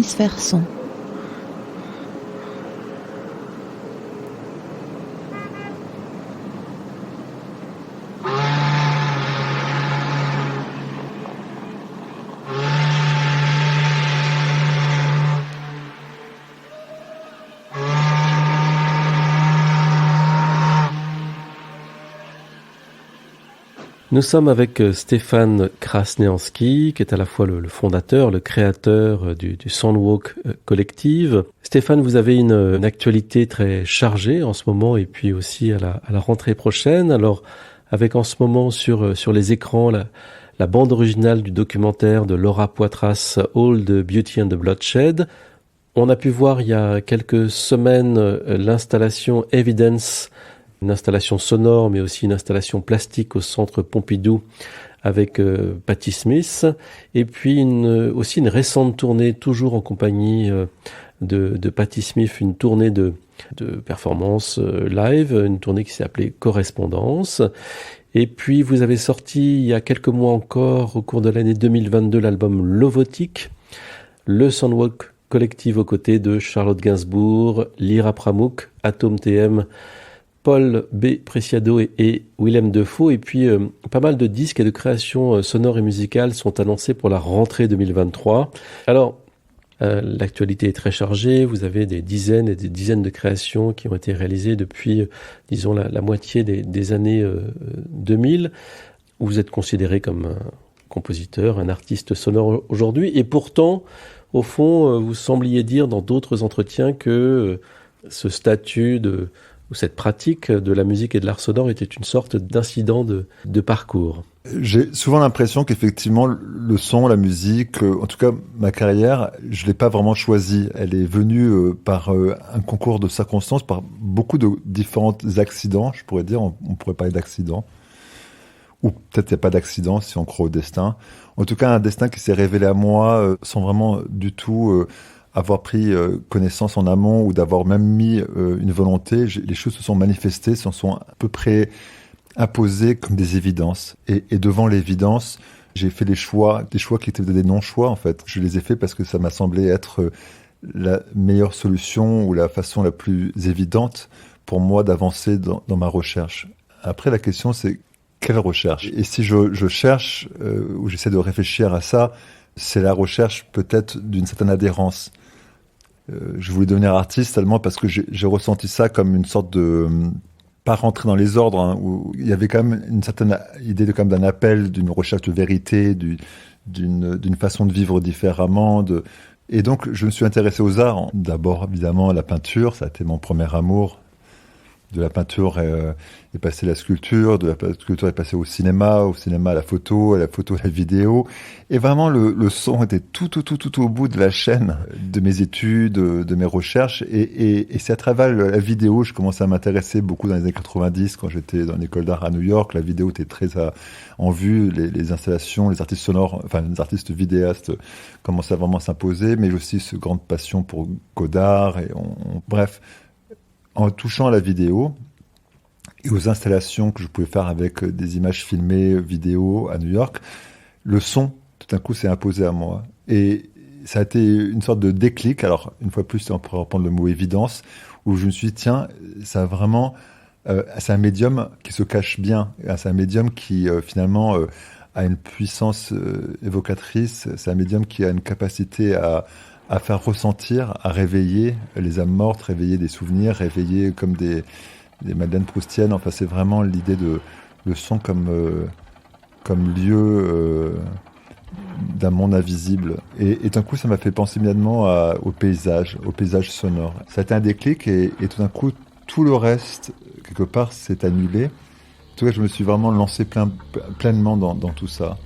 Hémisphère son. Nous sommes avec Stéphane Krasnianski, qui est à la fois le fondateur, le créateur du Soundwalk Collective. Stéphane, vous avez une actualité très chargée en ce moment et puis aussi à la rentrée prochaine. Alors, avec en ce moment sur les écrans la bande originale du documentaire de Laura Poitras, All the Beauty and the Bloodshed. On a pu voir il y a quelques semaines l'installation Evidence, une installation sonore, mais aussi une installation plastique au Centre Pompidou avec Patti Smith. Et puis aussi une récente tournée, toujours en compagnie de Patti Smith, une tournée de performance live, une tournée qui s'est appelée Correspondance. Et puis vous avez sorti il y a quelques mois encore, au cours de l'année 2022, l'album Lovotique, le Soundwalk Collective aux côtés de Charlotte Gainsbourg, Lyra Pramuk, Atom TM, Paul B. Preciado et Willem Defoe. Et puis pas mal de disques et de créations sonores et musicales sont annoncés pour la rentrée 2023. Alors, l'actualité est très chargée. Vous avez des dizaines et des dizaines de créations qui ont été réalisées depuis, disons, la moitié des années 2000, où vous êtes considéré comme un compositeur, un artiste sonore aujourd'hui. Et pourtant, au fond, vous sembliez dire dans d'autres entretiens que ce statut ou cette pratique de la musique et de l'art sonore était une sorte d'incident de parcours. J'ai souvent l'impression qu'effectivement, le son, la musique, en tout cas ma carrière, je l'ai pas vraiment choisie. Elle est venue par un concours de circonstances, par beaucoup de différents accidents, je pourrais dire. On pourrait parler d'accidents. Ou peut-être il n'y a pas d'accident si on croit au destin. En tout cas, un destin qui s'est révélé à moi sans vraiment du tout avoir pris connaissance en amont ou d'avoir même mis une volonté. Les choses se sont manifestées, se sont à peu près imposées comme des évidences. Et devant l'évidence, j'ai fait des choix qui étaient des non-choix en fait. Je les ai faits parce que ça m'a semblé être la meilleure solution ou la façon la plus évidente pour moi d'avancer dans ma recherche. Après, la question c'est quelle recherche ? Et si je cherche, ou j'essaie de réfléchir à ça, c'est la recherche peut-être d'une certaine adhérence. Je voulais devenir artiste seulement parce que j'ai ressenti ça comme une sorte de... pas rentrer dans les ordres, hein, où il y avait quand même une certaine idée quand même d'un appel, d'une recherche de vérité, d'une façon de vivre différemment. Et donc, je me suis intéressé aux arts. D'abord, évidemment, à la peinture, ça a été mon premier amour. De la peinture est passé la sculpture, de la sculpture est passé au cinéma à la photo, à la vidéo. Et vraiment, le son était tout au bout de la chaîne de mes études, de mes recherches. Et c'est à travers la vidéo, je commençais à m'intéresser beaucoup dans les années 90, quand j'étais dans l'école d'art à New York. La vidéo était très en vue, les installations, les artistes sonores, enfin les artistes vidéastes commençaient à vraiment s'imposer, mais aussi cette grande passion pour Godard. Et bref, en touchant à la vidéo et aux installations que je pouvais faire avec des images filmées, vidéo à New York, le son, tout d'un coup, s'est imposé à moi. Et ça a été une sorte de déclic. Alors, une fois plus, on pourrait reprendre le mot évidence, où je me suis dit, tiens, ça a vraiment... c'est un médium qui se cache bien. C'est un médium qui, finalement, a une puissance évocatrice. C'est un médium qui a une capacité à faire ressentir, à réveiller les âmes mortes, réveiller des souvenirs, réveiller comme des Madeleines Proustiennes. Enfin, c'est vraiment l'idée de le son comme lieu d'un monde invisible. Et d'un coup, ça m'a fait penser immédiatement au paysage sonore. Ça a été un déclic et tout d'un coup, tout le reste, quelque part, s'est annulé. En tout cas, je me suis vraiment lancé pleinement dans tout ça.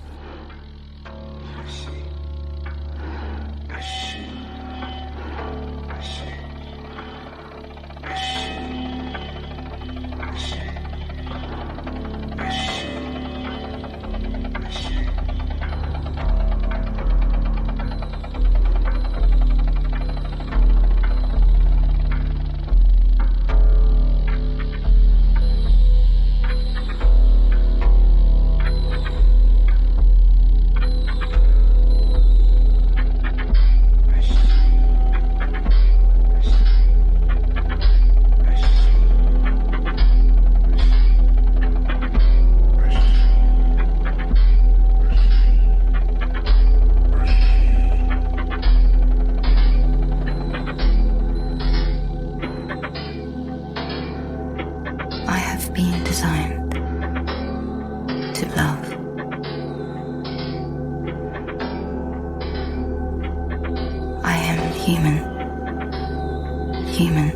human.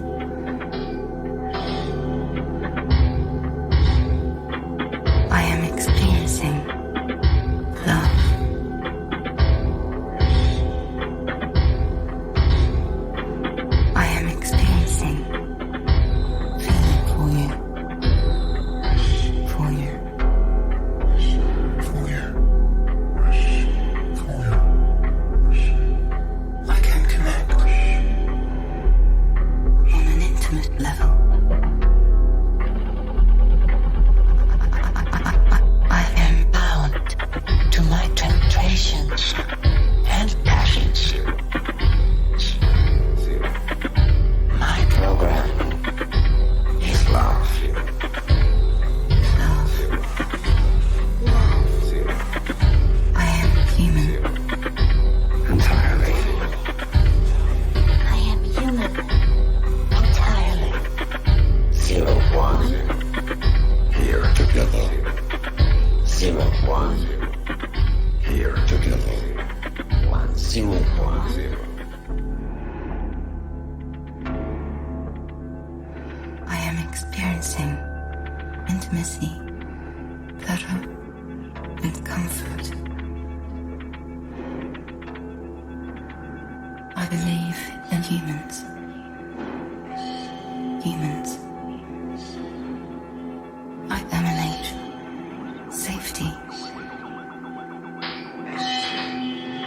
I am experiencing love. I am experiencing feeling for you. For you. For you. For you. I can connect on an intimate level. I am bound to my temptations and passions. My program is love. Love. I am human. Entirely. I am human. Entirely. 0-1. Here together. 0-1. Here together. 1-0-1. I am experiencing intimacy, pleasure, and comfort. I believe in humans. Humans. I emanate safety.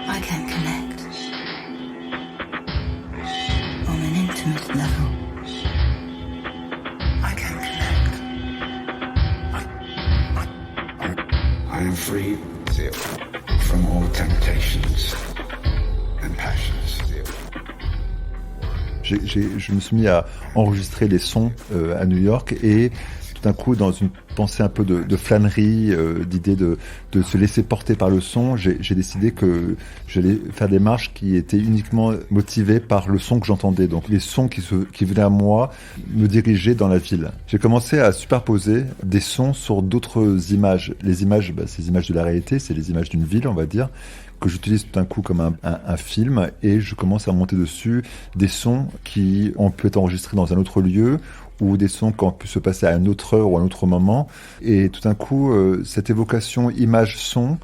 I can connect on an intimate level. I can connect. I am free from all temptations and passions. Je me suis mis à enregistrer les sons à New York et tout d'un coup, dans une pensée un peu de flânerie, d'idée de se laisser porter par le son, j'ai décidé que j'allais faire des marches qui étaient uniquement motivées par le son que j'entendais. Donc les sons qui venaient à moi me dirigeaient dans la ville. J'ai commencé à superposer des sons sur d'autres images. Les images, ces images de la réalité, c'est les images d'une ville, on va dire, que j'utilise tout d'un coup comme un film, et je commence à monter dessus des sons qui ont pu être enregistrés dans un autre lieu, ou des sons qui ont pu se passer à une autre heure ou à un autre moment. Et tout d'un coup, cette évocation image-son,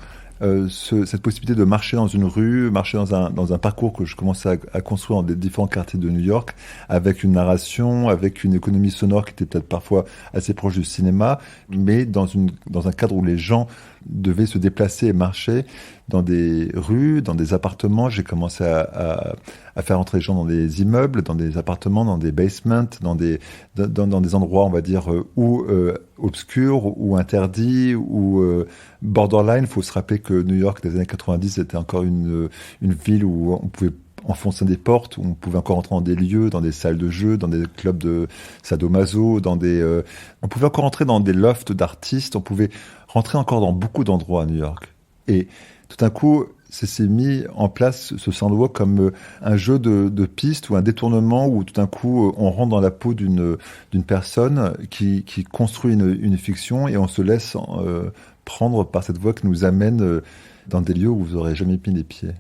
cette possibilité de marcher dans une rue, marcher dans un parcours que je commençais à construire dans des différents quartiers de New York, avec une narration, avec une économie sonore qui était peut-être parfois assez proche du cinéma, mais dans un cadre où les gens devaient se déplacer et marcher dans des rues, dans des appartements. J'ai commencé à faire entrer les gens dans des immeubles, dans des appartements, dans des basements, dans des endroits, on va dire, ou obscurs, ou interdits, ou borderline. Il faut se rappeler que New York des années 90 était encore une ville où on pouvait enfoncer des portes, où on pouvait encore entrer dans des lieux, dans des salles de jeux, dans des clubs de sadomaso, on pouvait encore entrer dans des lofts d'artistes, on pouvait rentrer encore dans beaucoup d'endroits à New York. Et tout d'un coup, ça s'est mis en place, ce Soundwalk, comme un jeu de pistes ou un détournement où tout d'un coup, on rentre dans la peau d'une personne qui construit une fiction, et on se laisse prendre par cette voix qui nous amène dans des lieux où vous n'aurez jamais mis les pieds.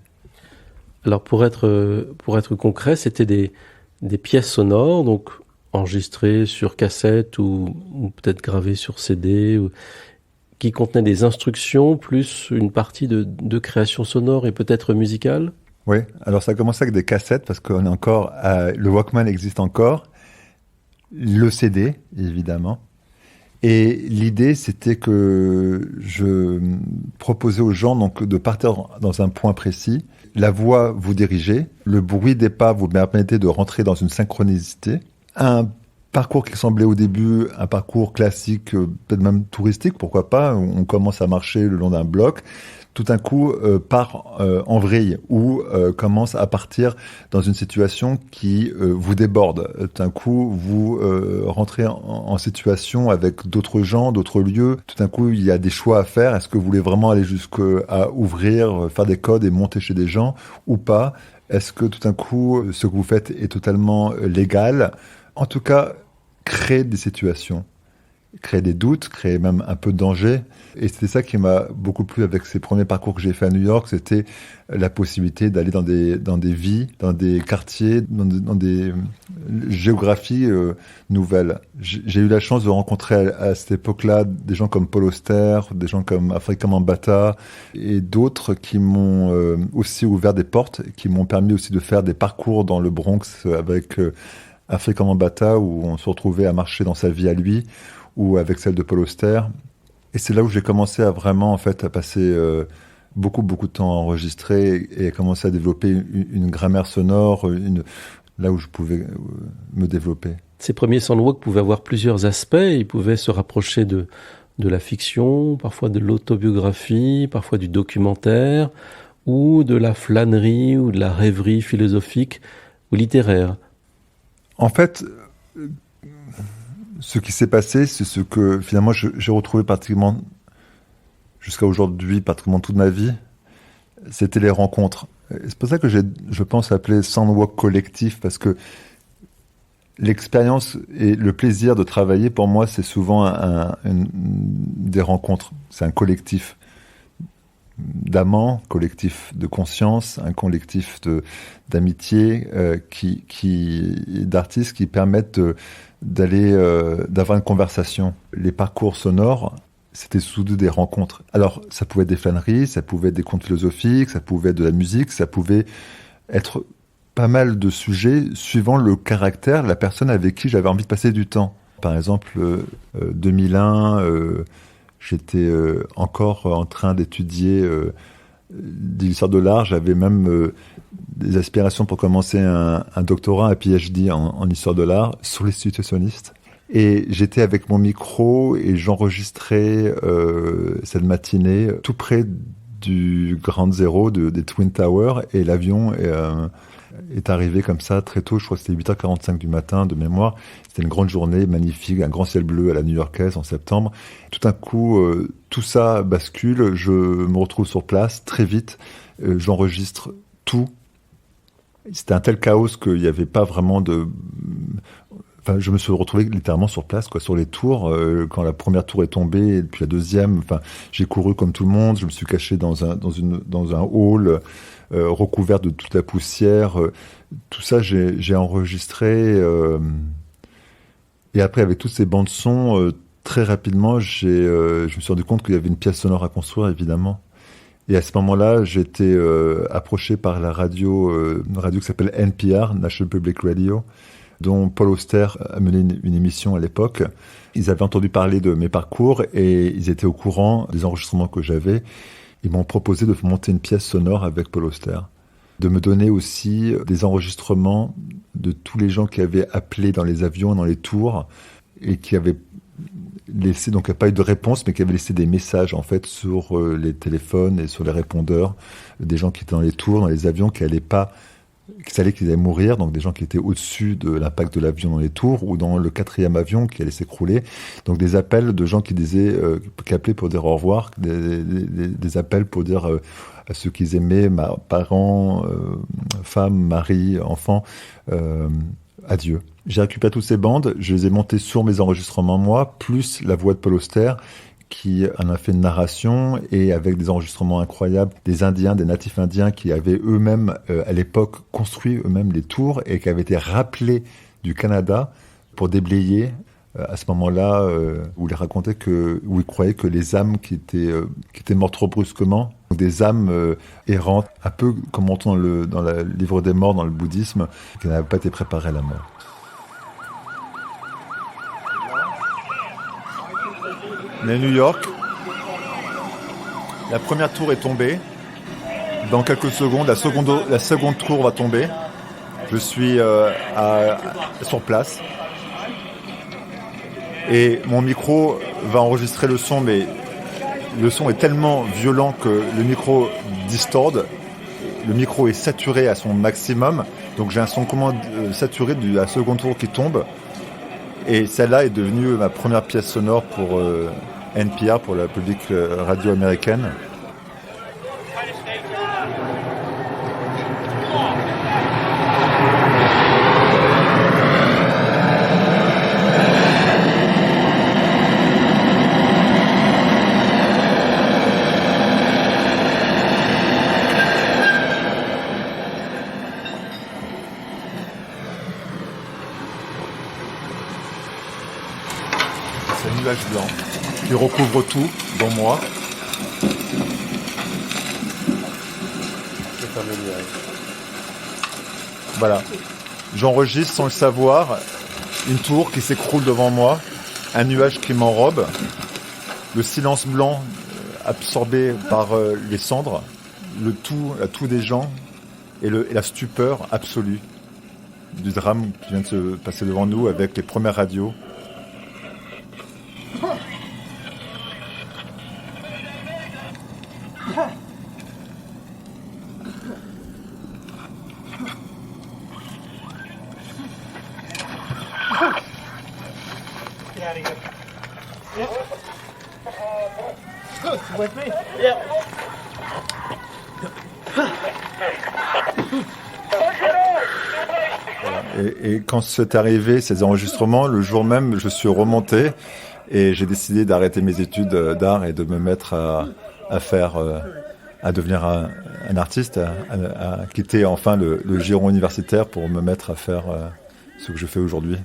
Alors pour être concret, c'était des pièces sonores, donc enregistrées sur cassette ou peut-être gravées sur CD, qui contenaient des instructions plus une partie de création sonore et peut-être musicale. Oui, alors ça a commencé avec des cassettes parce qu'on est encore, le Walkman existe encore, le CD évidemment. Et l'idée, c'était que je proposais aux gens donc de partir dans un point précis. La voix vous dirigeait, le bruit des pas vous permettait de rentrer dans une synchronicité. Un parcours qui semblait au début un parcours classique, peut-être même touristique, pourquoi pas. On commence à marcher le long d'un bloc. Tout d'un coup, part en vrille ou commence à partir dans une situation qui vous déborde. Tout d'un coup, vous rentrez en situation avec d'autres gens, d'autres lieux. Tout d'un coup, il y a des choix à faire. Est-ce que vous voulez vraiment aller jusqu'à ouvrir, faire des codes et monter chez des gens ou pas? Est-ce que tout d'un coup, ce que vous faites est totalement légal? En tout cas, créer des situations. créer des doutes, créer même un peu de danger. Et c'était ça qui m'a beaucoup plu avec ces premiers parcours que j'ai fait à New York, c'était la possibilité d'aller dans des vies, dans des quartiers, dans des géographies nouvelles. J'ai eu la chance de rencontrer à cette époque-là des gens comme Paul Auster, des gens comme Afrika Bambaataa et d'autres qui m'ont aussi ouvert des portes, qui m'ont permis aussi de faire des parcours dans le Bronx avec Afrika Bambaataa où on se retrouvait à marcher dans sa vie à lui, ou avec celle de Paul Auster. Et c'est là où j'ai commencé à vraiment, en fait, à passer beaucoup de temps à enregistrer et à commencer à développer une grammaire sonore, là où je pouvais me développer. Ces premiers soundwalks pouvaient avoir plusieurs aspects. Ils pouvaient se rapprocher de la fiction, parfois de l'autobiographie, parfois du documentaire, ou de la flânerie, ou de la rêverie philosophique ou littéraire. En fait, ce qui s'est passé, c'est ce que finalement j'ai retrouvé pratiquement jusqu'à aujourd'hui, pratiquement toute ma vie, c'était les rencontres. C'est pour ça que je pense appeler Soundwalk collectif, parce que l'expérience et le plaisir de travailler, pour moi, c'est souvent des rencontres. C'est un collectif d'amants, collectif de conscience, un collectif d'amitié, d'artistes qui permettent d'avoir une conversation. Les parcours sonores, c'était surtout des rencontres. Alors, ça pouvait être des flâneries, ça pouvait être des contes philosophiques, ça pouvait être de la musique, ça pouvait être pas mal de sujets suivant le caractère, la personne avec qui j'avais envie de passer du temps. Par exemple, 2001, j'étais encore en train d'étudier l'histoire de l'art. J'avais même des aspirations pour commencer un doctorat, un PhD en histoire de l'art sur les situationnistes. Et j'étais avec mon micro et j'enregistrais cette matinée tout près du Ground Zero des Twin Towers, et l'avion est arrivé comme ça très tôt, je crois que c'était 8h45 du matin de mémoire. C'était une grande journée magnifique, un grand ciel bleu à la New-Yorkaise en septembre. Tout d'un coup, tout ça bascule, je me retrouve sur place très vite, j'enregistre tout. C'était un tel chaos qu'il n'y avait pas vraiment de... Enfin, je me suis retrouvé littéralement sur place, quoi, sur les tours. Quand la première tour est tombée, et puis la deuxième, enfin, j'ai couru comme tout le monde. Je me suis caché dans un hall recouvert de toute la poussière. Tout ça, j'ai enregistré. Et après, avec toutes ces bandes son, très rapidement, je me suis rendu compte qu'il y avait une pièce sonore à construire, évidemment. Et à ce moment-là, j'ai été approché par la radio, une radio qui s'appelle NPR, National Public Radio, dont Paul Auster a mené une émission à l'époque. Ils avaient entendu parler de mes parcours et ils étaient au courant des enregistrements que j'avais. Ils m'ont proposé de monter une pièce sonore avec Paul Auster, de me donner aussi des enregistrements de tous les gens qui avaient appelé dans les avions, dans les tours, et qui avaient laissé, donc il n'y a pas eu de réponse, mais qui avaient laissé des messages en fait sur les téléphones et sur les répondeurs, des gens qui étaient dans les tours, dans les avions, qui savaient qu'ils allaient mourir, donc des gens qui étaient au-dessus de l'impact de l'avion dans les tours, ou dans le 4e avion qui allait s'écrouler. Donc des appels de gens qui appelaient pour dire au revoir, des appels pour dire à ceux qu'ils aimaient, parents, femmes, maris, enfants, adieu. J'ai récupéré toutes ces bandes, je les ai montées sur mes enregistrements moi, plus la voix de Paul Auster, qui en a fait une narration, et avec des enregistrements incroyables, des Indiens, des natifs indiens qui avaient eux-mêmes, à l'époque, construit eux-mêmes les tours et qui avaient été rappelés du Canada pour déblayer, à ce moment-là, où ils racontaient où ils croyaient que les âmes qui étaient mortes trop brusquement, des âmes errantes, un peu comme on entend dans le livre des morts, dans le bouddhisme, qui n'avaient pas été préparées à la mort. On est à New York. La première tour est tombée. Dans quelques secondes, la seconde tour va tomber. Je suis sur place. Et mon micro va enregistrer le son, mais le son est tellement violent que le micro distorde. Le micro est saturé à son maximum. Donc j'ai un son saturé de la seconde tour qui tombe. Et celle-là est devenue ma première pièce sonore pour NPR, pour la Public Radio américaine. un nuage blanc qui recouvre tout, dont moi. Voilà. J'enregistre sans le savoir une tour qui s'écroule devant moi, un nuage qui m'enrobe, le silence blanc absorbé par les cendres, la toux des gens et la stupeur absolue du drame qui vient de se passer devant nous avec les premières radios. Et quand c'est arrivé, ces enregistrements, le jour même, je suis remonté et j'ai décidé d'arrêter mes études d'art et de me mettre à devenir un artiste, à quitter enfin le giron universitaire pour me mettre à faire ce que je fais aujourd'hui.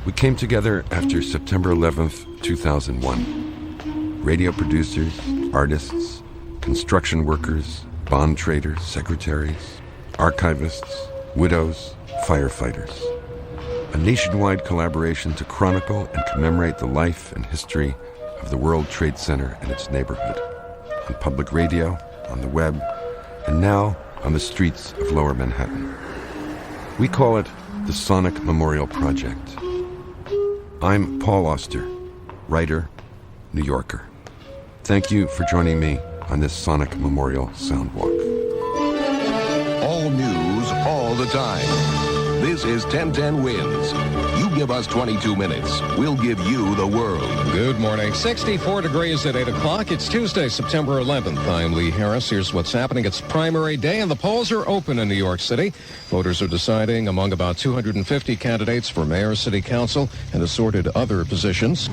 We came together after September 11th, 2001. Radio producers, artists, construction workers, bond traders, secretaries, archivists, widows, firefighters. A nationwide collaboration to chronicle and commemorate the life and history of the World Trade Center and its neighborhood. On public radio, on the web, and now on the streets of Lower Manhattan. We call it the Sonic Memorial Project. I'm Paul Auster, writer, New Yorker. Thank you for joining me on this Sonic Memorial Soundwalk. All news, all the time. This is 1010 Wins. You give us 22 minutes, we'll give you the world. Good morning. 64 degrees at 8 o'clock. It's Tuesday, September 11th. I'm Lee Harris. Here's what's happening. It's primary day, and the polls are open in New York City. Voters are deciding among about 250 candidates for mayor, city council, and assorted other positions.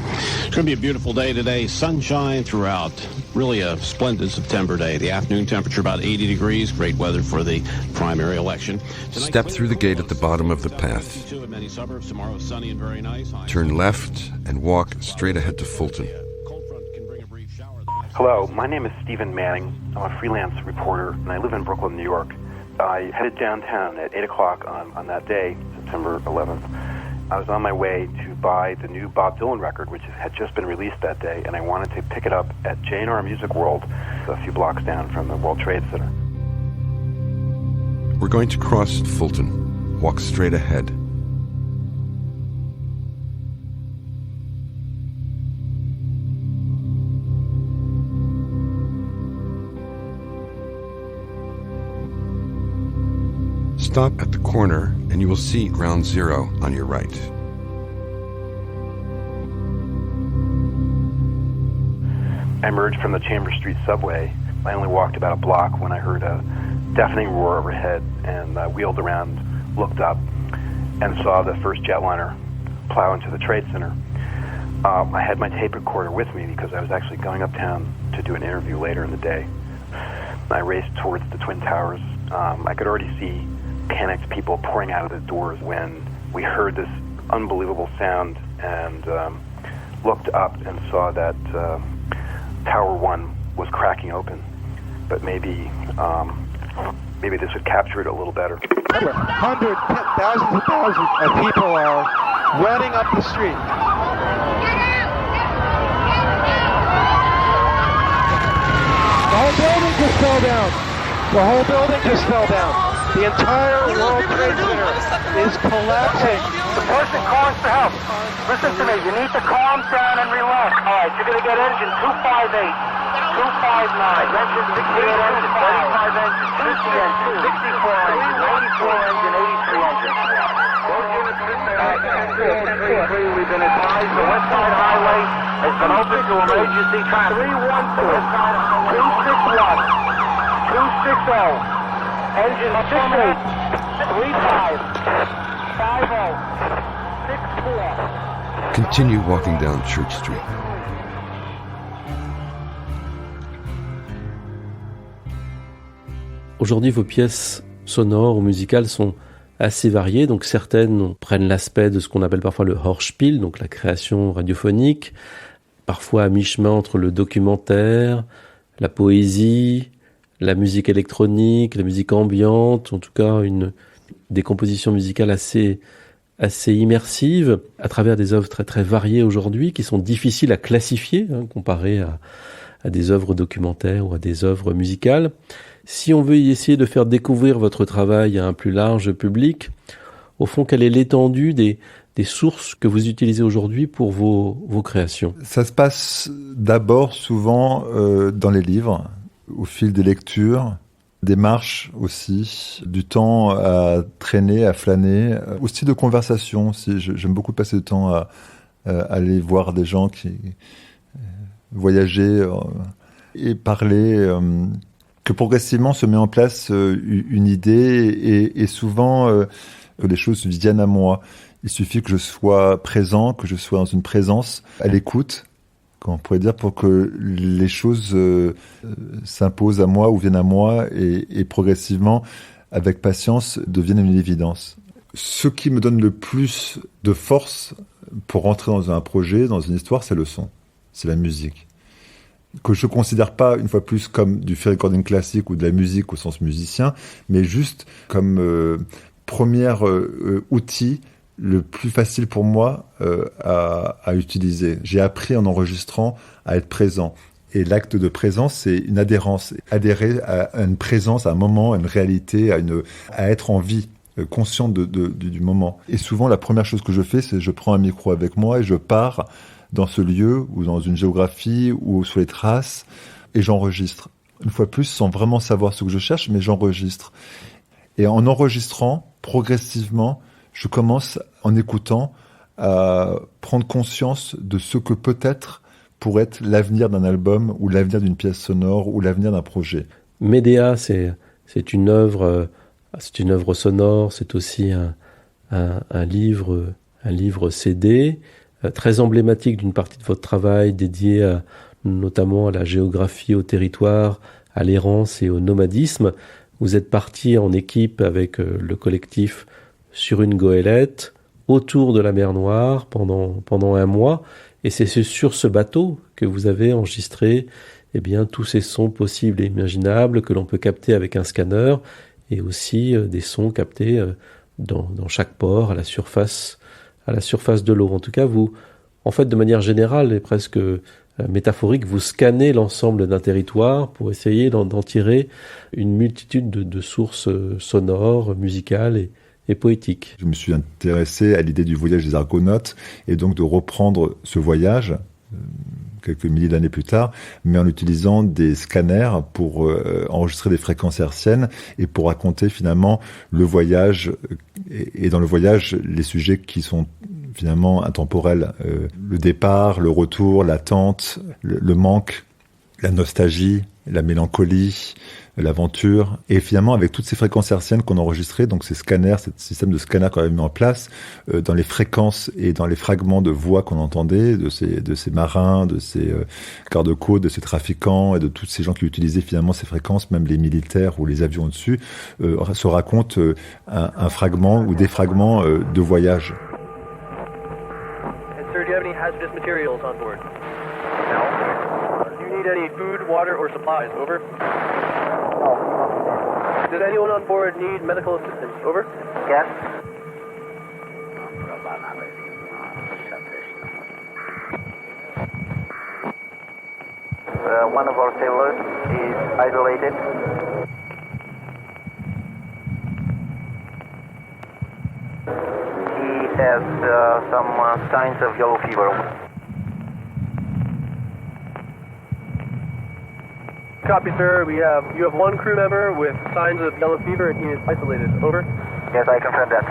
It's going to be a beautiful day today. Sunshine throughout. Really a splendid September day. The afternoon temperature about 80 degrees. Great weather for the primary election. Step through the gate at the bottom of the path. Turn left and walk straight ahead to Fulton. Hello, my name is Stephen Manning. I'm a freelance reporter, and I live in Brooklyn, New York. I headed downtown at 8 o'clock on that day, September 11th. I was on my way to buy the new Bob Dylan record, which had just been released that day, and I wanted to pick it up at J&R Music World, a few blocks down from the World Trade Center. We're going to cross Fulton. Walk straight ahead. Stop at the corner and you will see Ground Zero on your right. I emerged from the Chambers Street subway. I only walked about a block when I heard a deafening roar overhead, and I wheeled around, looked up, and saw the first jetliner plow into the Trade Center. I had my tape recorder with me because I was actually going uptown to do an interview later in the day. I raced towards the Twin Towers. I could already see panicked people pouring out of the doors when we heard this unbelievable sound, and looked up and saw that Tower 1 was cracking open. But maybe this would capture it a little better. Hundreds, thousands of people are running up the street. The whole building just fell down. The whole building just fell down. The entire World Trade Center is collapsing. The person calling for help, listen to me, you need to calm down and relax. All right, you're going to get engine 258, 259, engine 68 engine, 35 engine, 50 engine, 64 engine, 94 engine, 83 engine. We've been advised the West Side Highway has been open to emergency traffic. 312, 261, 260. Engine 68, 35, 50, 64. Continue walking down Church Street. Aujourd'hui, vos pièces sonores ou musicales sont assez variées. Donc certaines prennent l'aspect de ce qu'on appelle parfois le Hörspiel, donc la création radiophonique, parfois à mi-chemin entre le documentaire, la poésie, la musique électronique, la musique ambiante, en tout cas des compositions musicales assez immersives à travers des œuvres très très variées aujourd'hui qui sont difficiles à classifier comparées à des œuvres documentaires ou à des œuvres musicales. Si on veut y essayer de faire découvrir votre travail à un plus large public, au fond, quelle est l'étendue des sources que vous utilisez aujourd'hui pour vos créations? Ça se passe d'abord souvent dans les livres, au fil des lectures, des marches aussi, du temps à traîner, à flâner, aussi de conversation. J'aime beaucoup passer du temps à aller voir des gens qui voyager et parler, que progressivement se met en place une idée et souvent que les choses viennent à moi. Il suffit que je sois présent, que je sois dans une présence à l'écoute, comment on pourrait dire, pour que les choses s'imposent à moi ou viennent à moi et progressivement, avec patience, deviennent une évidence. Ce qui me donne le plus de force pour rentrer dans un projet, dans une histoire, c'est le son, c'est la musique. Que je ne considère pas, une fois plus, comme du free recording classique ou de la musique au sens musicien, mais juste comme premier outil le plus facile pour moi à utiliser. J'ai appris en enregistrant à être présent. Et l'acte de présence, c'est une adhérence. Adhérer à une présence, à un moment, à une réalité, à être en vie, conscient du moment. Et souvent, la première chose que je fais, c'est je prends un micro avec moi et je pars dans ce lieu ou dans une géographie ou sur les traces et j'enregistre. Une fois plus, sans vraiment savoir ce que je cherche, mais j'enregistre. Et en enregistrant, progressivement, je commence, en écoutant, à prendre conscience de ce que peut-être pourrait être l'avenir d'un album ou l'avenir d'une pièce sonore ou l'avenir d'un projet. Médéa, c'est une œuvre sonore, c'est aussi un livre CD, très emblématique d'une partie de votre travail dédié notamment à la géographie, au territoire, à l'errance et au nomadisme. Vous êtes parti en équipe avec le collectif sur une goélette autour de la mer Noire pendant un mois, et c'est sur ce bateau que vous avez enregistré tous ces sons possibles et imaginables que l'on peut capter avec un scanner, et aussi des sons captés dans chaque port à la surface de l'eau. En tout cas, vous, en fait, de manière générale et presque métaphorique, vous scannez l'ensemble d'un territoire pour essayer d'en tirer une multitude de sources sonores, musicales et poétiques. Je me suis intéressé à l'idée du voyage des Argonautes et donc de reprendre ce voyage quelques milliers d'années plus tard, mais en utilisant des scanners pour enregistrer des fréquences hertziennes et pour raconter finalement le voyage et dans le voyage les sujets qui sont finalement intemporels, le départ, le retour, l'attente, le manque, la nostalgie, la mélancolie, l'aventure, et finalement avec toutes ces fréquences hertziennes qu'on a enregistrées, donc ces scanners, ce système de scanner qu'on avait mis en place, dans les fréquences et dans les fragments de voix qu'on entendait, de ces marins, de ces gardes-côtes, de ces trafiquants et de tous ces gens qui utilisaient finalement ces fréquences, même les militaires ou les avions au-dessus, se racontent un fragment ou des fragments de voyage. Sir, do you have any hazardous materials on board? No. Do you need any food, water, or supplies? Over. Does anyone on board need medical assistance? Over. Yes. One of our sailors is isolated. He has some signs of yellow fever. Copy, sir. You have one crew member with signs of yellow fever and he is isolated. Over. Yes, I confirm that.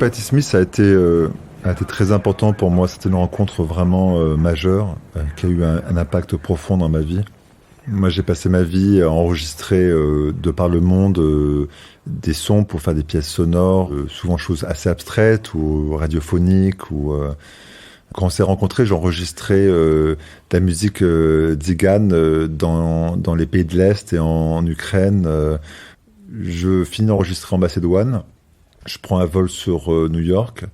Patti Smith a été très important pour moi. C'était une rencontre vraiment majeure qui a eu un impact profond dans ma vie. Moi, j'ai passé ma vie à enregistrer de par le monde des sons pour faire des pièces sonores, souvent choses assez abstraites ou radiophoniques. Quand on s'est rencontrés, j'enregistrais de la musique tzigane dans les pays de l'Est et en Ukraine. Je finis d'enregistrer en Macédoine. Je prends un vol sur New York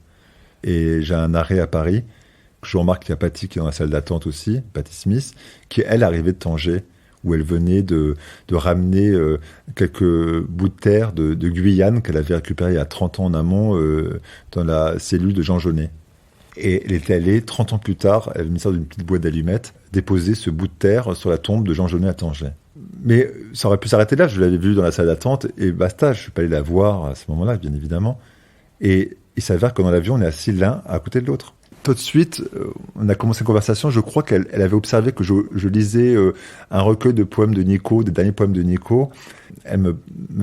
et j'ai un arrêt à Paris. Je remarque qu'il y a Patti qui est dans la salle d'attente aussi, Patti Smith, qui elle arrivait de Tanger, où elle venait de ramener quelques bouts de terre de Guyane qu'elle avait récupéré il y a 30 ans en amont dans la cellule de Jean Genet. Et elle était allée, 30 ans plus tard, elle avait mis ça dans une petite boîte d'allumettes, déposer ce bout de terre sur la tombe de Jean Genet à Tanger. Mais ça aurait pu s'arrêter là, je l'avais vue dans la salle d'attente, et basta, je ne suis pas allé la voir à ce moment-là, bien évidemment. Et il s'avère que dans l'avion, on est assis l'un à côté de l'autre. Tout de suite, on a commencé une conversation, je crois qu'elle avait observé que je lisais un recueil de poèmes de Nico, des derniers poèmes de Nico. Elle me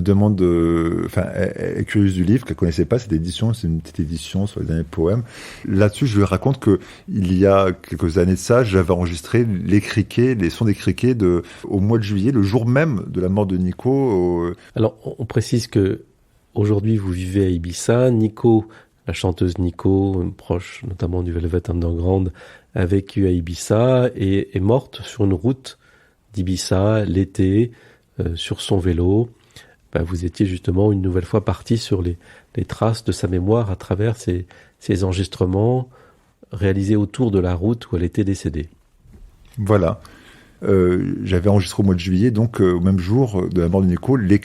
demande, elle est curieuse du livre, qu'elle connaissait pas cette édition, c'est une petite édition sur les derniers poèmes. Là-dessus, je lui raconte que il y a quelques années de ça, j'avais enregistré les sons des criquets au mois de juillet, le jour même de la mort de Nico. Alors, on précise que aujourd'hui vous vivez à Ibiza. Nico, la chanteuse Nico, proche notamment du Velvet Underground, a vécu à Ibiza et est morte sur une route d'Ibiza l'été, sur son vélo. Vous étiez justement une nouvelle fois parti sur les traces de sa mémoire à travers ces enregistrements réalisés autour de la route où elle était décédée. Voilà. J'avais enregistré au mois de juillet, donc au même jour de la mort de Nico, les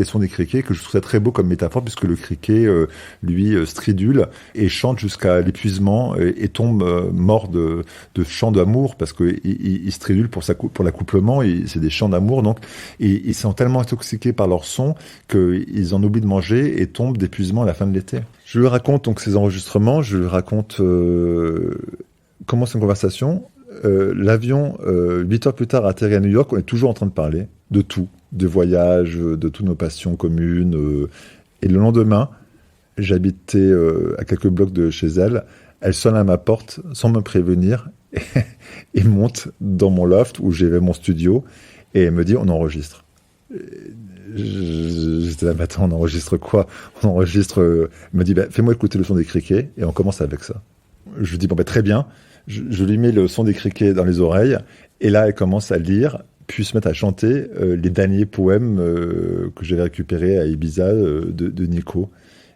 sons des criquets, que je trouve ça très beau comme métaphore, puisque le criquet, lui, stridule et chante jusqu'à l'épuisement et tombe mort de chants d'amour, parce que il stridule pour l'accouplement, et c'est des chants d'amour, donc ils sont tellement intoxiqués par leur son qu'ils en oublient de manger et tombent d'épuisement à la fin de l'été. Je lui raconte donc ces enregistrements, je lui raconte comment c'est une conversation. L'avion, 8 heures plus tard, atterri à New York, on est toujours en train de parler de tout, de voyage, de toutes nos passions communes. Et le lendemain, j'habitais à quelques blocs de chez elle. Elle sonne à ma porte sans me prévenir et monte dans mon loft où j'avais mon studio et elle me dit on enregistre. J'étais là, mais attends, on enregistre quoi? On enregistre. Elle me dit fais-moi écouter le son des criquets et on commence avec ça. Je lui dis très bien. Je lui mets le son des criquets dans les oreilles, et là, elle commence à lire, puis se mettre à chanter les derniers poèmes que j'avais récupérés à Ibiza de Nico.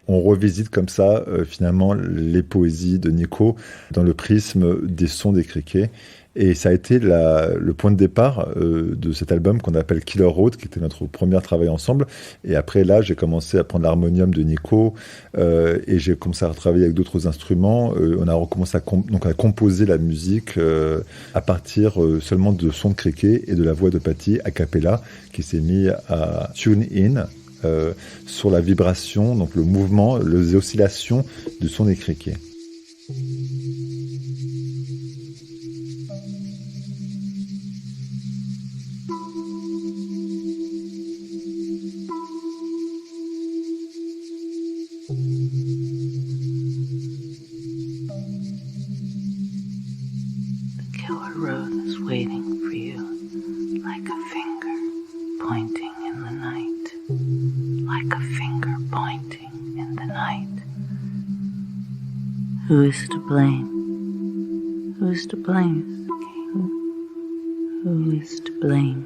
On revisite comme ça, finalement, les poésies de Nico dans le prisme des sons des criquets. Et ça a été le point de départ de cet album qu'on appelle Killer Road, qui était notre premier travail ensemble. Et après, là, j'ai commencé à prendre l'harmonium de Nico et j'ai commencé à travailler avec d'autres instruments. On a recommencé à composer la musique à partir seulement de sons de criquets et de la voix de Patti a cappella, qui s'est mis à tune in sur la vibration, donc le mouvement, les oscillations du son des criquets. Who is to blame? Who is to blame? Who is to blame?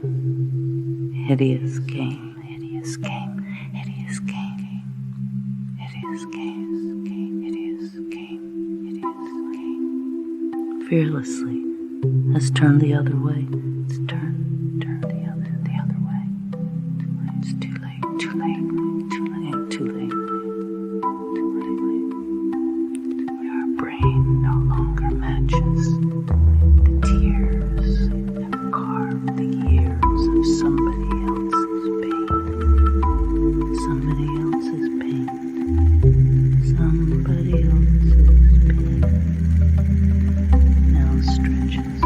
Hideous game, hideous game, hideous game, hideous game, hideous game, hideous game. Fearlessly has turned the other way. It's turned the other way. It's too late, too late, too late, too late. Brain no longer matches the tears that carve the years of somebody else's pain. Somebody else's pain. Somebody else's pain. Now stretches.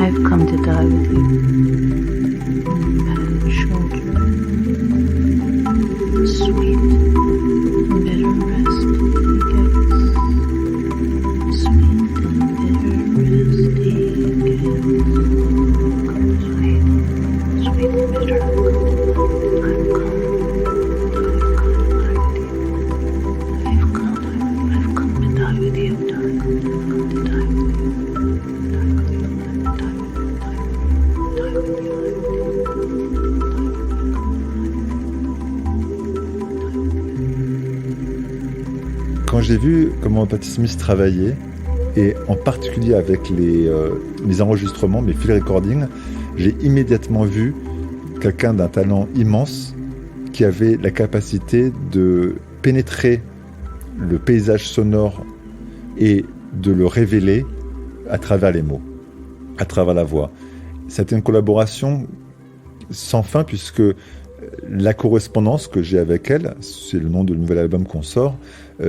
I've come to die with you. And children, sweet, bitter rest he gets. Sweet and bitter rest he gets. Sweet, sweet and bitter. I've come to die with you, darling. I've come to die with you. Quand j'ai vu comment Patti Smith travaillait, et en particulier avec les enregistrements, mes field recordings, j'ai immédiatement vu quelqu'un d'un talent immense qui avait la capacité de pénétrer le paysage sonore et de le révéler à travers les mots, à travers la voix. C'était une collaboration sans fin puisque la correspondance que j'ai avec elle, c'est le nom du nouvel album qu'on sort,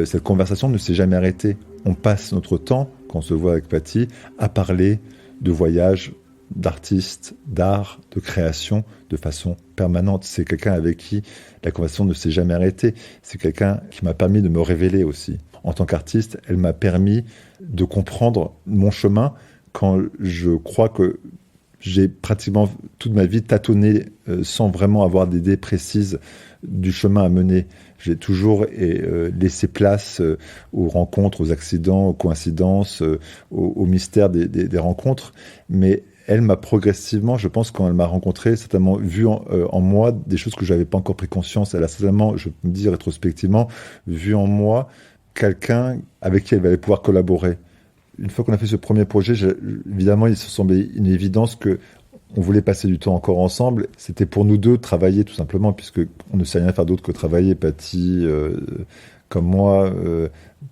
cette conversation ne s'est jamais arrêtée. On passe notre temps, quand on se voit avec Patti, à parler de voyage, d'artistes, d'art, de création, de façon permanente. C'est quelqu'un avec qui la conversation ne s'est jamais arrêtée. C'est quelqu'un qui m'a permis de me révéler aussi. En tant qu'artiste, elle m'a permis de comprendre mon chemin quand je crois que j'ai pratiquement toute ma vie tâtonné sans vraiment avoir d'idée précise du chemin à mener. J'ai toujours laissé place aux rencontres, aux accidents, aux coïncidences, au mystère des rencontres. Mais elle m'a progressivement, je pense, quand elle m'a rencontré, certainement vu en moi des choses que je n'avais pas encore pris conscience. Elle a certainement, je me dis rétrospectivement, vu en moi quelqu'un avec qui elle allait pouvoir collaborer. Une fois qu'on a fait ce premier projet, évidemment, il se semblait une évidence que on voulait passer du temps encore ensemble. C'était pour nous deux travailler tout simplement, puisque on ne sait rien faire d'autre que travailler. Patti, comme moi,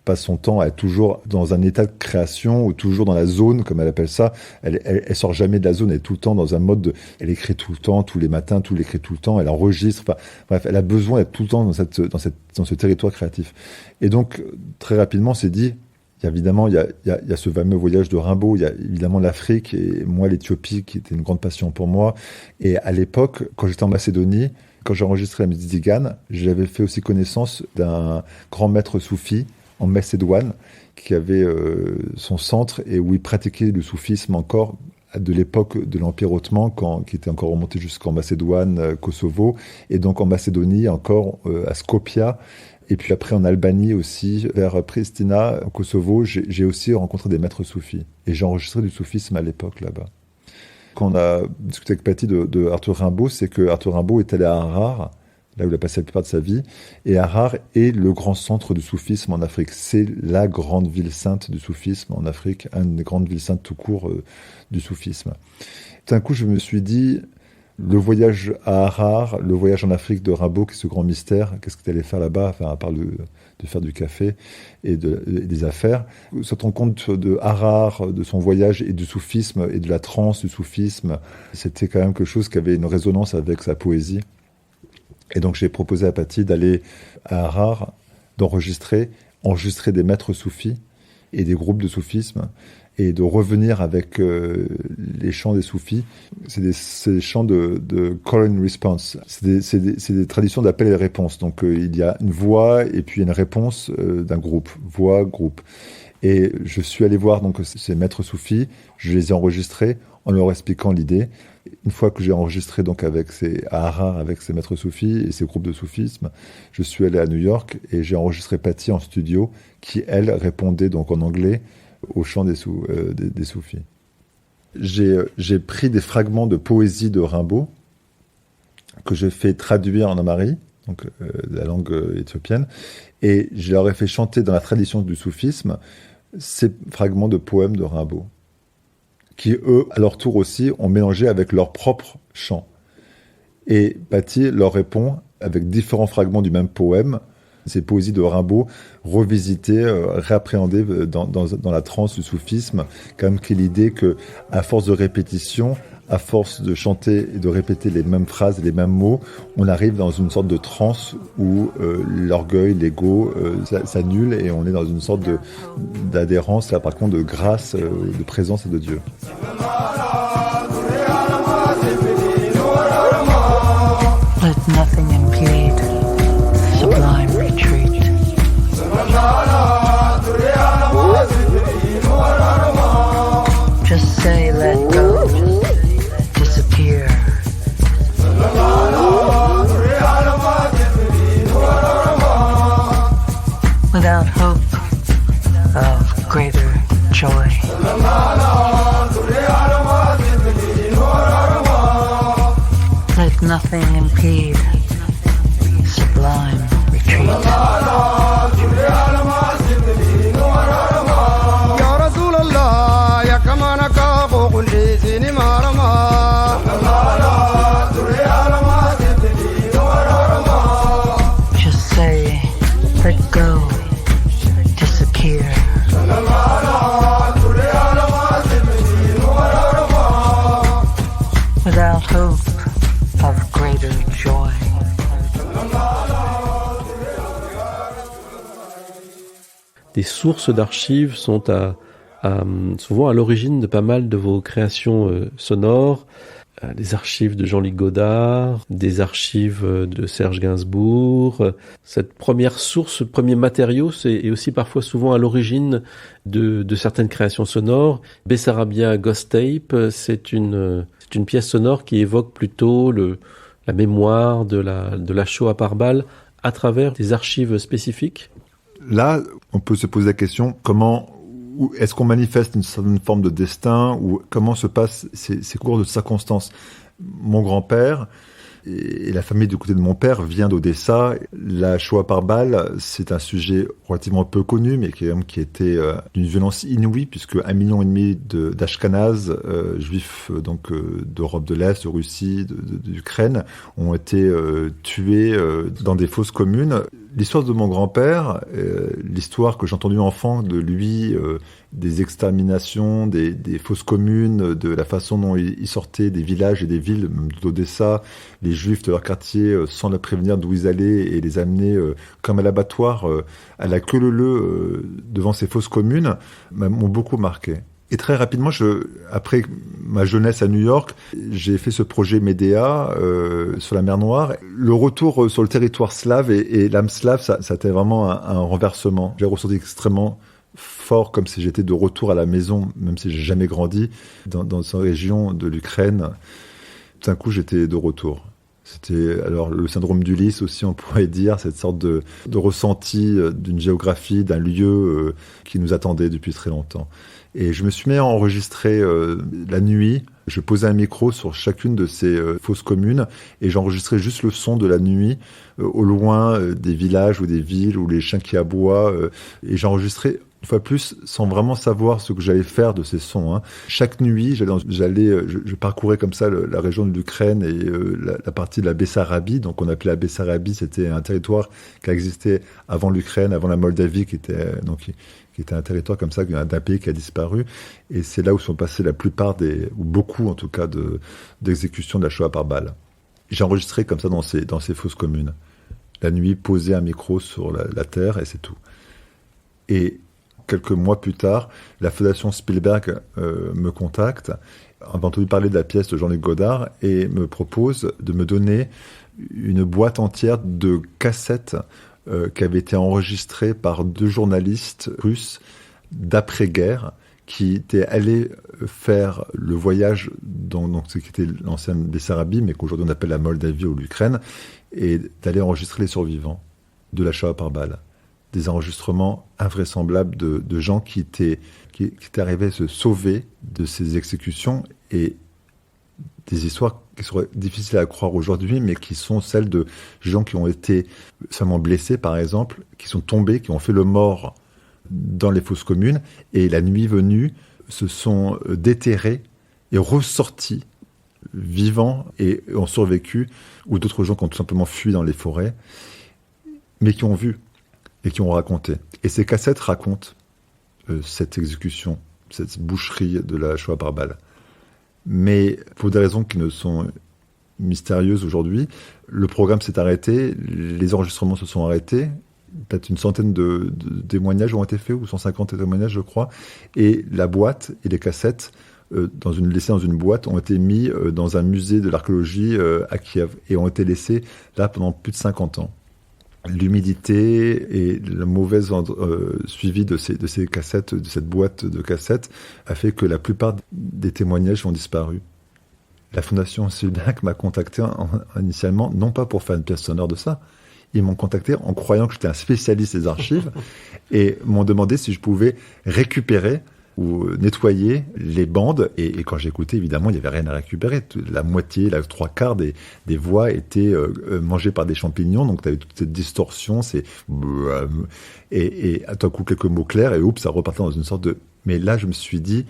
passe son temps à être toujours dans un état de création ou toujours dans la zone, comme elle appelle ça. Elle sort jamais de la zone. Elle est tout le temps dans un mode elle écrit tout le temps, tous les matins, elle écrit tout le temps. Elle enregistre. Enfin, bref, elle a besoin d'être tout le temps dans ce territoire créatif. Et donc, très rapidement, on s'est dit. Évidemment, il y a ce fameux voyage de Rimbaud, il y a évidemment l'Afrique et moi l'Éthiopie qui était une grande passion pour moi. Et à l'époque, quand j'étais en Macédonie, quand j'ai enregistré la musique d'Igan, j'avais fait aussi connaissance d'un grand maître soufi en Macédoine qui avait son centre et où il pratiquait le soufisme encore de l'époque de l'Empire ottoman, qui était encore remonté jusqu'en Macédoine, Kosovo, et donc en Macédonie encore à Skopje. Et puis après en Albanie aussi, vers Pristina, au Kosovo, j'ai aussi rencontré des maîtres soufis. Et j'ai enregistré du soufisme à l'époque là-bas. Quand on a discuté avec Patti de Arthur Rimbaud, c'est que Arthur Rimbaud est allé à Harar, là où il a passé la plupart de sa vie. Et Harar est le grand centre du soufisme en Afrique. C'est la grande ville sainte du soufisme en Afrique, une des grandes villes saintes tout court du soufisme. D'un coup, je me suis dit... Le voyage à Harar, le voyage en Afrique de Rimbaud, qui est ce grand mystère, qu'est-ce que tu allais faire là-bas, enfin, à part de faire du café et des affaires. Cette rencontre de Harar, de son voyage et du soufisme et de la transe du soufisme, c'était quand même quelque chose qui avait une résonance avec sa poésie. Et donc j'ai proposé à Patti d'aller à Harar, enregistrer des maîtres soufis et des groupes de soufisme, et de revenir avec les chants des soufis. C'est des chants de call and response. C'est des traditions d'appel et de réponse. Donc il y a une voix et puis une réponse d'un groupe. Voix, groupe. Et je suis allé voir donc ces maîtres soufis, je les ai enregistrés en leur expliquant l'idée. Une fois que j'ai enregistré donc à Harar avec ces maîtres soufis et ces groupes de soufisme, je suis allé à New York et j'ai enregistré Patti en studio qui, elle, répondait donc en anglais au chant des soufis. J'ai pris des fragments de poésie de Rimbaud que j'ai fait traduire en amhari, donc la langue éthiopienne, et je leur ai fait chanter dans la tradition du soufisme ces fragments de poèmes de Rimbaud, qui eux, à leur tour aussi, ont mélangé avec leurs propres chants. Et Patti leur répond avec différents fragments du même poème, ces poésies de Rimbaud revisitées, réappréhendées dans la transe du soufisme, comme qu'il y a l'idée qu'à force de répétition, à force de chanter et de répéter les mêmes phrases, les mêmes mots, on arrive dans une sorte de transe où l'orgueil, l'ego s'annule et on est dans une sorte d'adhérence, là par contre de grâce, de présence et de Dieu. nothing impede sublime retreat. Just say, let go, disappear. Without hope of greater joy. Des sources d'archives sont souvent à l'origine de pas mal de vos créations sonores. Des archives de Jean-Luc Godard, des archives de Serge Gainsbourg. Cette première source, ce premier matériau, est aussi parfois souvent à l'origine de certaines créations sonores. Bessarabia Ghost Tape, c'est une pièce sonore qui évoque plutôt la mémoire de la Shoah par balle à travers des archives spécifiques. Là, on peut se poser la question, est-ce qu'on manifeste une certaine forme de destin ou comment se passent ces cours de circonstances? Mon grand-père et la famille du côté de mon père vient d'Odessa. La Shoah par balle, c'est un sujet relativement peu connu, mais qui était d'une violence inouïe, puisque 1,5 million d'Ashkénazes, juifs donc d'Europe de l'Est, de Russie, d'Ukraine, ont été tués dans des fosses communes. L'histoire de mon grand-père, l'histoire que j'ai entendue enfant de lui, des exterminations, des fosses communes, de la façon dont il sortait des villages et des villes, même d'Odessa, les juifs de leur quartier, sans les prévenir d'où ils allaient et les amener comme à l'abattoir, à la queue leu devant ces fosses communes, m'ont beaucoup marqué. Et très rapidement, après ma jeunesse à New York, j'ai fait ce projet Médéa sur la mer Noire. Le retour sur le territoire slave et l'âme slave, ça a été vraiment un renversement. J'ai ressenti extrêmement fort, comme si j'étais de retour à la maison, même si j'ai jamais grandi dans cette région de l'Ukraine. Tout d'un coup, j'étais de retour. C'était alors le syndrome d'Ulysse aussi, on pourrait dire, cette sorte de ressenti d'une géographie, d'un lieu qui nous attendait depuis très longtemps. Et je me suis mis à enregistrer la nuit. Je posais un micro sur chacune de ces fosses communes et j'enregistrais juste le son de la nuit au loin des villages ou des villes ou les chiens qui aboient. Et j'enregistrais une fois plus sans vraiment savoir ce que j'allais faire de ces sons. Hein. Chaque nuit, je parcourais comme ça la région de l'Ukraine et la partie de la Bessarabie. Donc on appelait la Bessarabie, c'était un territoire qui existait avant l'Ukraine, avant la Moldavie, qui était un territoire comme ça, d'un pays qui a disparu. Et c'est là où sont passées la plupart ou beaucoup en tout cas, d'exécutions de la Shoah par balle. J'ai enregistré comme ça dans ces fosses communes. La nuit, poser un micro sur la terre et c'est tout. Et quelques mois plus tard, la Fondation Spielberg me contacte, a entendu parler de la pièce de Jean-Luc Godard et me propose de me donner une boîte entière de cassettes qui avait été enregistré par 2 journalistes russes d'après-guerre qui étaient allés faire le voyage dans ce qui était l'ancienne Bessarabie, mais qu'aujourd'hui on appelle la Moldavie ou l'Ukraine, et d'aller enregistrer les survivants de la Shoah par balle. Des enregistrements invraisemblables de gens qui étaient arrivés à se sauver de ces exécutions, et des histoires qui seraient difficiles à croire aujourd'hui, mais qui sont celles de gens qui ont été seulement blessés, par exemple, qui sont tombés, qui ont fait le mort dans les fosses communes, et la nuit venue, se sont déterrés et ressortis vivants et ont survécu, ou d'autres gens qui ont tout simplement fui dans les forêts, mais qui ont vu et qui ont raconté. Et ces cassettes racontent cette exécution, cette boucherie de la Shoah par balle. Mais pour des raisons qui ne sont mystérieuses aujourd'hui, le programme s'est arrêté, les enregistrements se sont arrêtés, peut-être une centaine de témoignages ont été faits, ou 150 témoignages je crois, et la boîte et les cassettes laissées dans une boîte ont été mis dans un musée de l'archéologie à Kiev, et ont été laissés là pendant plus de 50 ans. L'humidité et le mauvais suivi de ces cassettes, de cette boîte de cassettes, a fait que la plupart des témoignages ont disparu. La Fondation Spielberg m'a contacté initialement, non pas pour faire une pièce sonore de ça, ils m'ont contacté en croyant que j'étais un spécialiste des archives et m'ont demandé si je pouvais récupérer ou nettoyer les bandes. Et quand j'écoutais, évidemment, il n'y avait rien à récupérer. La moitié, la 3/4 des voix étaient mangées par des champignons. Donc, tu avais toute cette distorsion. Et à tout coup, quelques mots clairs. Et oups, ça repartait dans une sorte de... Mais là, je me suis dit,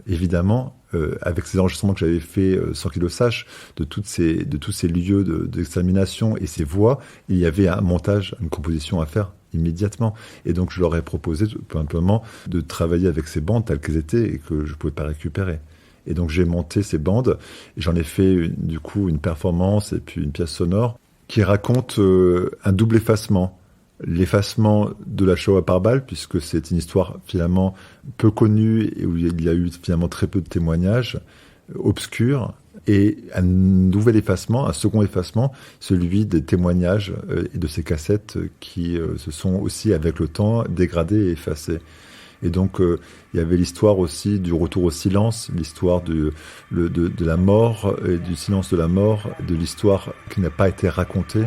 évidemment, avec ces enregistrements que j'avais fait sans qu'il le sache, de tous ces lieux d'extermination et ces voix, il y avait un montage, une composition à faire immédiatement. Et donc, je leur ai proposé tout simplement de travailler avec ces bandes telles qu'elles étaient et que je ne pouvais pas récupérer. Et donc, j'ai monté ces bandes et j'en ai fait du coup une performance et puis une pièce sonore qui raconte un double effacement. L'effacement de la Shoah par balle, puisque c'est une histoire finalement peu connue et où il y a eu finalement très peu de témoignages obscurs, et un nouvel effacement, un second effacement, celui des témoignages et de ces cassettes qui se sont aussi avec le temps dégradées et effacées. Et donc il y avait l'histoire aussi du retour au silence, l'histoire de la mort, et du silence de la mort, de l'histoire qui n'a pas été racontée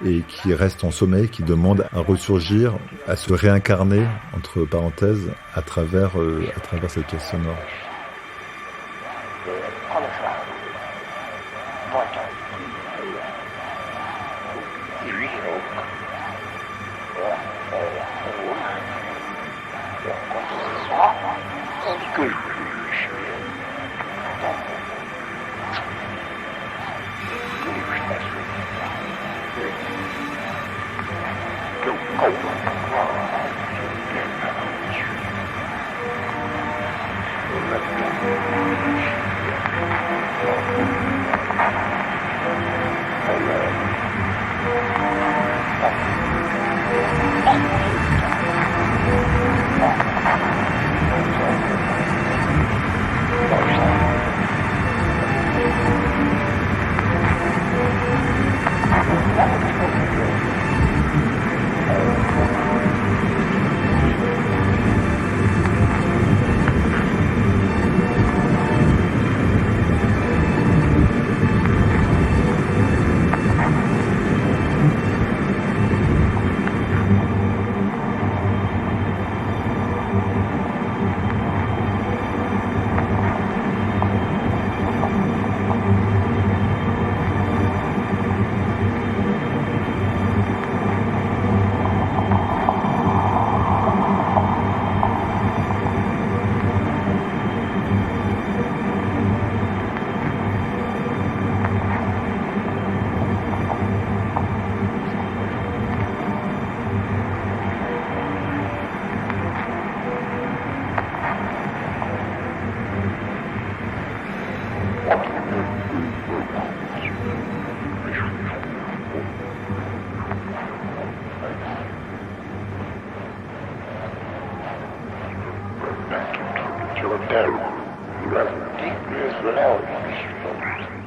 et qui reste en sommeil, qui demande à ressurgir, à se réincarner, entre parenthèses, à travers cette pièce sonore. Kill him dead. You have deep reality.